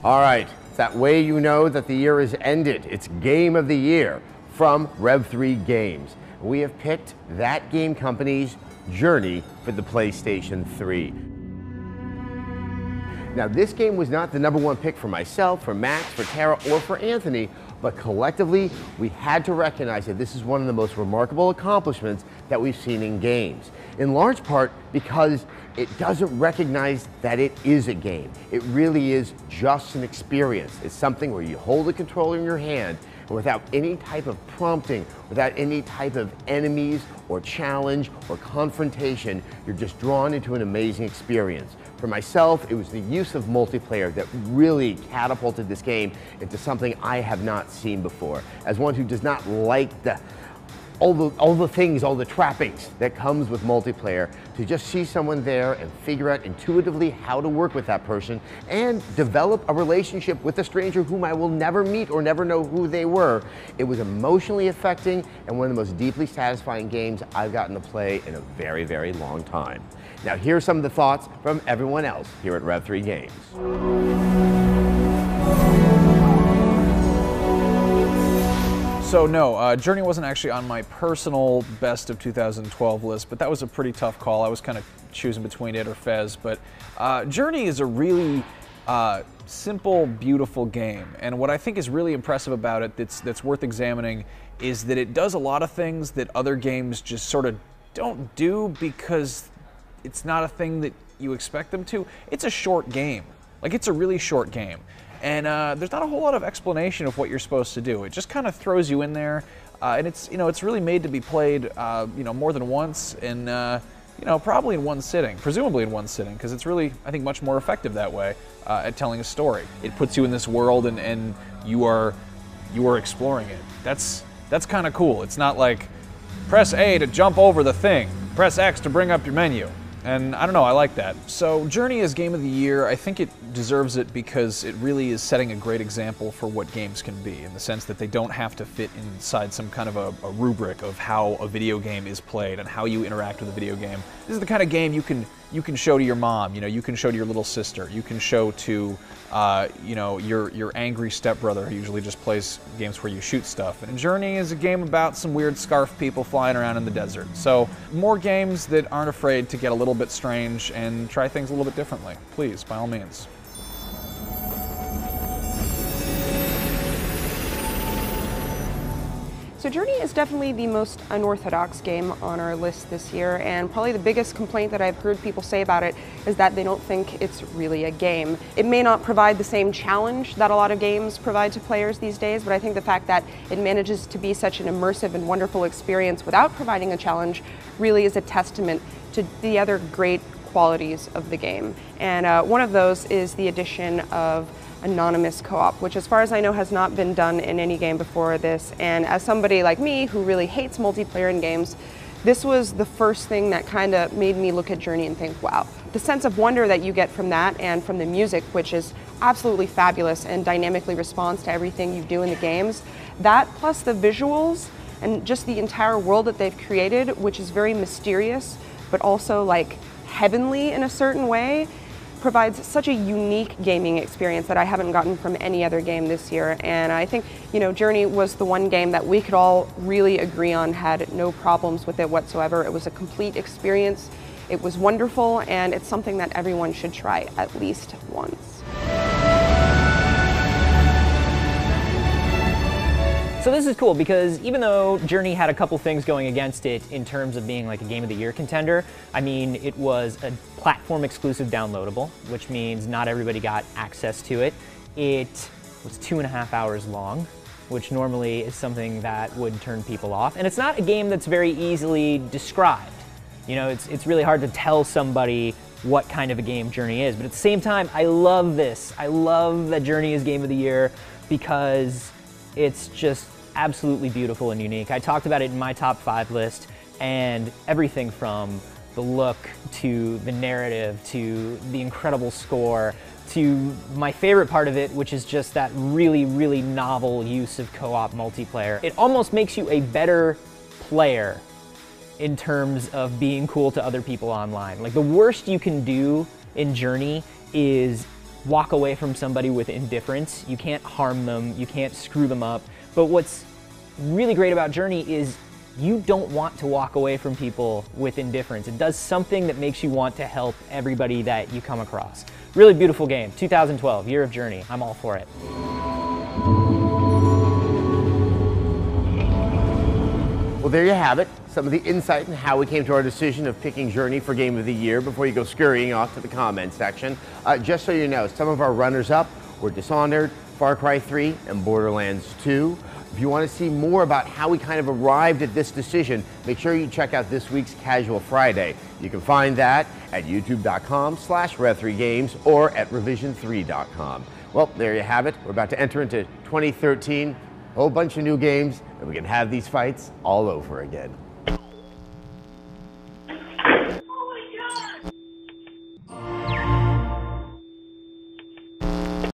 All right, it's that way you know that the year is ended. It's Game of the Year from Rev3Games. We have picked that game company's Journey for the PlayStation 3. Now, this game was not the #1 pick for myself, for Max, for Tara, or for Anthony, but collectively, we had to recognize that this is one of the most remarkable accomplishments that we've seen in games. In large part because it doesn't recognize that it is a game. It really is just an experience. It's something where you hold the controller in your hand and without any type of prompting, without any type of enemies or challenge or confrontation, you're just drawn into an amazing experience. For myself, it was the use of multiplayer that really catapulted this game into something I have not seen before. As one who does not like all the trappings that comes with multiplayer, to just see someone there and figure out intuitively how to work with that person and develop a relationship with a stranger whom I will never meet or never know who they were. It was emotionally affecting and one of the most deeply satisfying games I've gotten to play in a very, very long time. Now, here's some of the thoughts from everyone else here at Rev3Games. So no, Journey wasn't actually on my personal best of 2012 list, but that was a pretty tough call. I was kind of choosing between it or Fez, but Journey is a really simple, beautiful game. And what I think is really impressive about it that's worth examining is that it does a lot of things that other games just sort of don't do because it's not a thing that you expect them to. It's a short game. Like, it's a really short game. And there's not a whole lot of explanation of what you're supposed to do. It just kind of throws you in there, and it's really made to be played, more than once, and probably in one sitting, presumably in one sitting, because it's really, I think, much more effective that way at telling a story. It puts you in this world, and you are exploring it. That's kind of cool. It's not like press A to jump over the thing, press X to bring up your menu. And I don't know, I like that. So Journey is Game of the Year. I think it deserves it because it really is setting a great example for what games can be, in the sense that they don't have to fit inside some kind of a rubric of how a video game is played and how you interact with a video game. This is the kind of game you can show to your mom, you can show to your little sister, you can show to your angry stepbrother who usually just plays games where you shoot stuff. And Journey is a game about some weird scarf people flying around in the desert. So more games that aren't afraid to get a little bit strange and try things a little bit differently. Please, by all means. So Journey is definitely the most unorthodox game on our list this year, and probably the biggest complaint that I've heard people say about it is that they don't think it's really a game. It may not provide the same challenge that a lot of games provide to players these days, but I think the fact that it manages to be such an immersive and wonderful experience without providing a challenge really is a testament to the other great qualities of the game. And one of those is the addition of anonymous co-op, which as far as I know has not been done in any game before this. And as somebody like me who really hates multiplayer in games, this was the first thing that kind of made me look at Journey and think, wow. The sense of wonder that you get from that and from the music, which is absolutely fabulous and dynamically responds to everything you do in the games, that plus the visuals and just the entire world that they've created, which is very mysterious, but also like heavenly in a certain way, provides such a unique gaming experience that I haven't gotten from any other game this year. And I think, Journey was the one game that we could all really agree on had no problems with it whatsoever. It was a complete experience. It was wonderful, and it's something that everyone should try at least once. So this is cool because even though Journey had a couple things going against it in terms of being like a Game of the Year contender, I mean, it was a platform exclusive downloadable, which means not everybody got access to it. It was 2.5 hours long, which normally is something that would turn people off. And it's not a game that's very easily described. It's really hard to tell somebody what kind of a game Journey is. But at the same time, I love this. I love that Journey is Game of the Year because it's just absolutely beautiful and unique. I talked about it in my top 5 list, and everything from the look to the narrative to the incredible score to my favorite part of it, which is just that really, really novel use of co-op multiplayer. It almost makes you a better player in terms of being cool to other people online. Like, the worst you can do in Journey is walk away from somebody with indifference. You can't harm them, you can't screw them up. But what's really great about Journey is you don't want to walk away from people with indifference. It does something that makes you want to help everybody that you come across. Really beautiful game. 2012, Year of Journey. I'm all for it. Well, there you have it. Some of the insight and how we came to our decision of picking Journey for Game of the Year before you go scurrying off to the comment section. Just so you know, some of our runners-up were Dishonored, Far Cry 3, and Borderlands 2. If you want to see more about how we kind of arrived at this decision, make sure you check out this week's Casual Friday. You can find that at youtube.com/Rev3Games or at revision3.com. Well, there you have it. We're about to enter into 2013. A whole bunch of new games, and we can have these fights all over again.